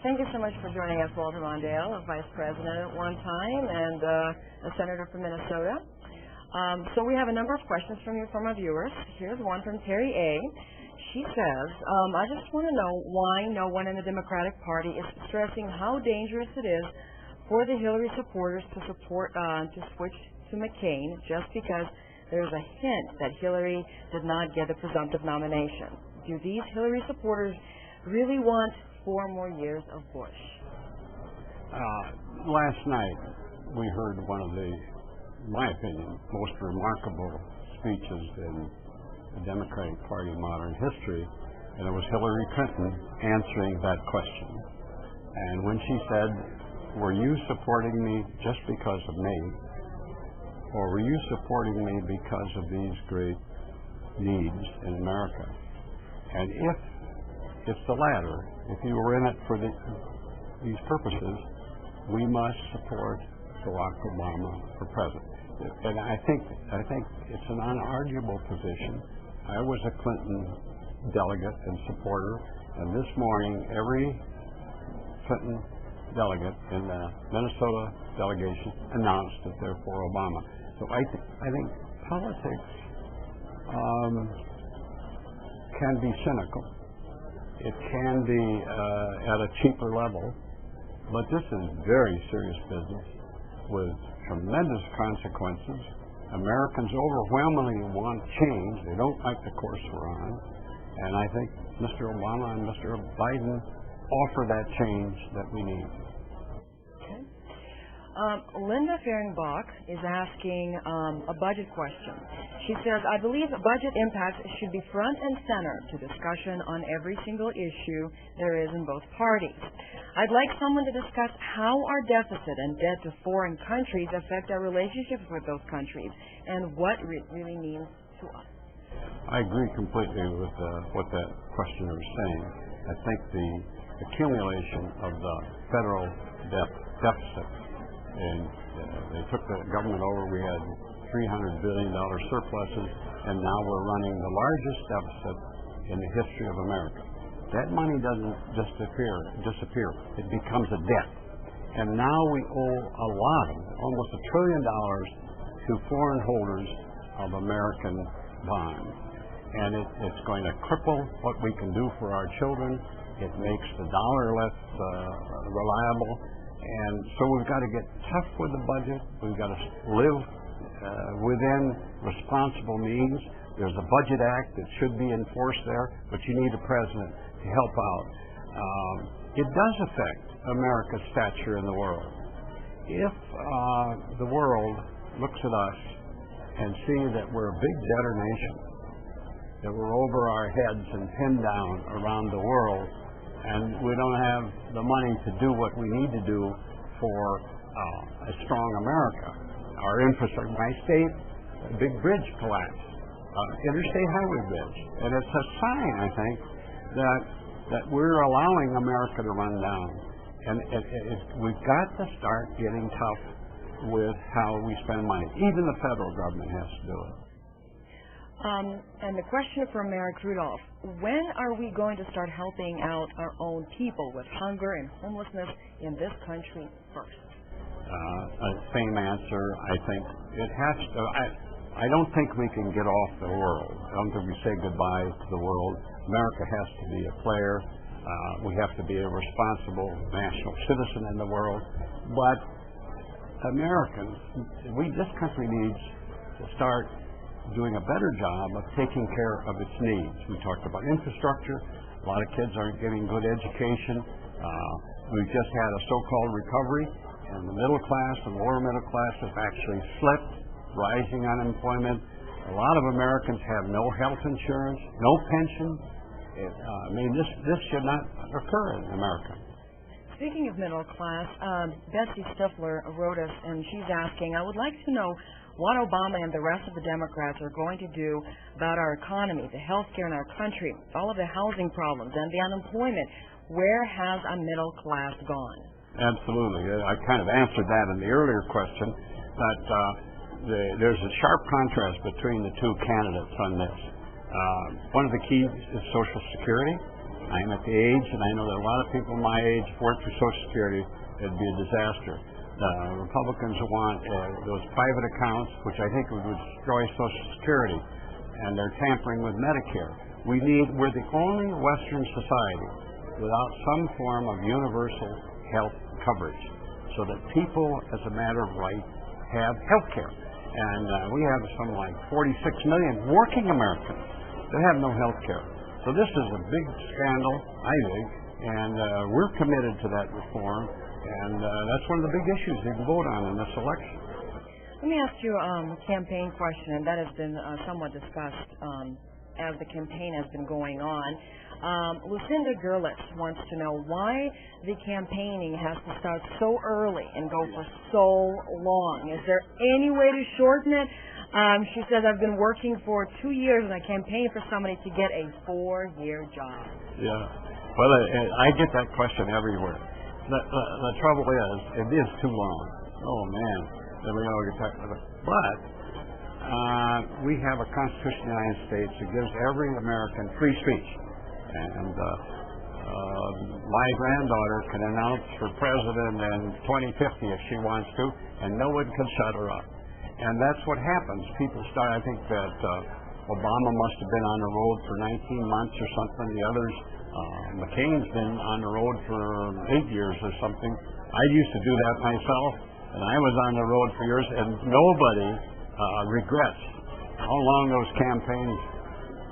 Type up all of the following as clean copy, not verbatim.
Thank you so much for joining us, Walter Mondale, a vice president at one time and a senator from Minnesota. So we have a number of questions from our viewers. Here's one from Terry A. She says, I just want to know why no one in the Democratic Party is stressing how dangerous it is for the Hillary supporters to switch to McCain just because there's a hint that Hillary did not get the presumptive nomination. Do these Hillary supporters really want 4 more years of Bush? Last night we heard one of the, in my opinion, most remarkable speeches in the Democratic Party modern history, and it was Hillary Clinton answering that question. And when she said, were you supporting me just because of me, or were you supporting me because of these great needs in America? And if it's the latter, if you were in it for these purposes, we must support Barack Obama for president. And I think it's an unarguable position. I was a Clinton delegate and supporter, and this morning every Clinton delegate in the Minnesota delegation announced that they're for Obama. So I think politics can be cynical. It can be at a cheaper level, but this is very serious business with tremendous consequences. Americans overwhelmingly want change. They don't like the course we're on. And I think Mr. Obama and Mr. Biden offer that change that we need. Okay. Linda Fehrenbach is asking a budget question. She says, I believe budget impacts should be front and center to discussion on every single issue there is in both parties. I'd like someone to discuss how our deficit and debt to foreign countries affect our relationships with those countries and what it really means to us. I agree completely with what that questioner is saying. I think the accumulation of the federal deficit, and they took the government over, we had $300 billion surpluses, and now we're running the largest deficit in the history of America. That money doesn't disappear. It becomes a debt. And now we owe a lot, almost $1 trillion to foreign holders of American bonds. And it's going to cripple what we can do for our children. It makes the dollar less reliable. And so we've got to get tough with the budget. We've got to live within responsible means. There's a Budget Act that should be enforced there, but you need a president to help out. It does affect America's stature in the world. If the world looks at us and see that we're a big debtor nation, that we're over our heads and pinned down around the world, and we don't have the money to do what we need to do for a strong America. Our infrastructure, my state, a big bridge collapsed, interstate highway bridge, and it's a sign, I think, that we're allowing America to run down. And we've got to start getting tough with how we spend money. Even the federal government has to do it. And the question from Merrick Rudolph, when are we going to start helping out our own people with hunger and homelessness in this country first? Same answer. I think it has to. I don't think we can get off the world. I don't think we say goodbye to the world. America has to be a player. We have to be a responsible national citizen in the world. But Americans, this country needs to start doing a better job of taking care of its needs. We talked about infrastructure. A lot of kids aren't getting good education. We've just had a so-called recovery, and the middle class and lower middle class have actually slipped, rising unemployment. A lot of Americans have no health insurance, no pension. This should not occur in America. Speaking of middle class, Betsy Stifler wrote us, and she's asking, I would like to know what Obama and the rest of the Democrats are going to do about our economy, the health care in our country, all of the housing problems, and the unemployment. Where has our middle class gone? Absolutely. I kind of answered that in the earlier question, that there's a sharp contrast between the two candidates on this. One of the keys is Social Security, I'm at the age, and I know that a lot of people my age work for Social Security. It'd be a disaster. The Republicans want those private accounts, which I think would destroy Social Security, and they're tampering with Medicare. We're the only Western society without some form of universal health coverage, so that people, as a matter of right, have health care. And we have some like 46 million working Americans that have no health care. So this is a big scandal, I think, and we're committed to that reform, and that's one of the big issues you can vote on in this election. Let me ask you a campaign question, and that has been somewhat discussed as the campaign has been going on. Lucinda Gerlitz wants to know why the campaigning has to start so early and go for so long. Is there any way to shorten it? She says, I've been working for 2 years and I campaigned for somebody to get a 4-year job. Yeah. Well, I get that question everywhere. The trouble is, it is too long. Oh, man. There we go. But we have a Constitution of the United States that gives every American free speech. And my granddaughter can announce for president in 2050 if she wants to, and no one can shut her up. And that's what happens. People start, I think that Obama must have been on the road for 19 months or something. The others, McCain's been on the road for 8 years or something. I used to do that myself, and I was on the road for years, and nobody regrets how long those campaigns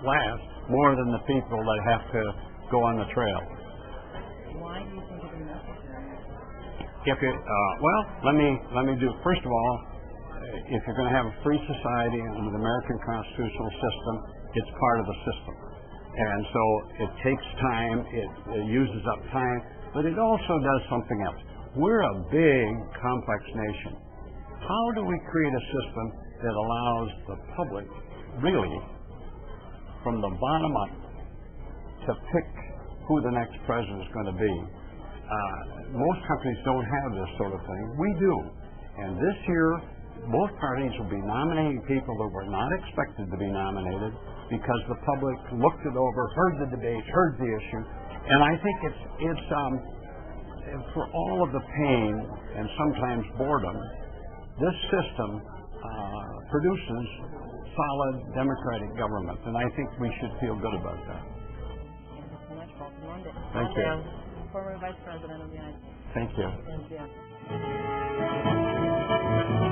last more than the people that have to go on the trail. Why do you think it is necessary? Well, let me do, first of all, if you're going to have a free society under the American constitutional system, it's part of the system. And so it takes time, it uses up time, but it also does something else. We're a big, complex nation. How do we create a system that allows the public, really, from the bottom up, to pick who the next president is going to be? Most countries don't have this sort of thing. We do. And this year, both parties will be nominating people that were not expected to be nominated because the public looked it over, heard the debate, heard the issue, and I think it's for all of the pain and sometimes boredom, this system produces solid democratic government, and I think we should feel good about that. Thank you so much, Walter Mondale. Thank you. Former Vice President of the United States. Thank you. Thank you.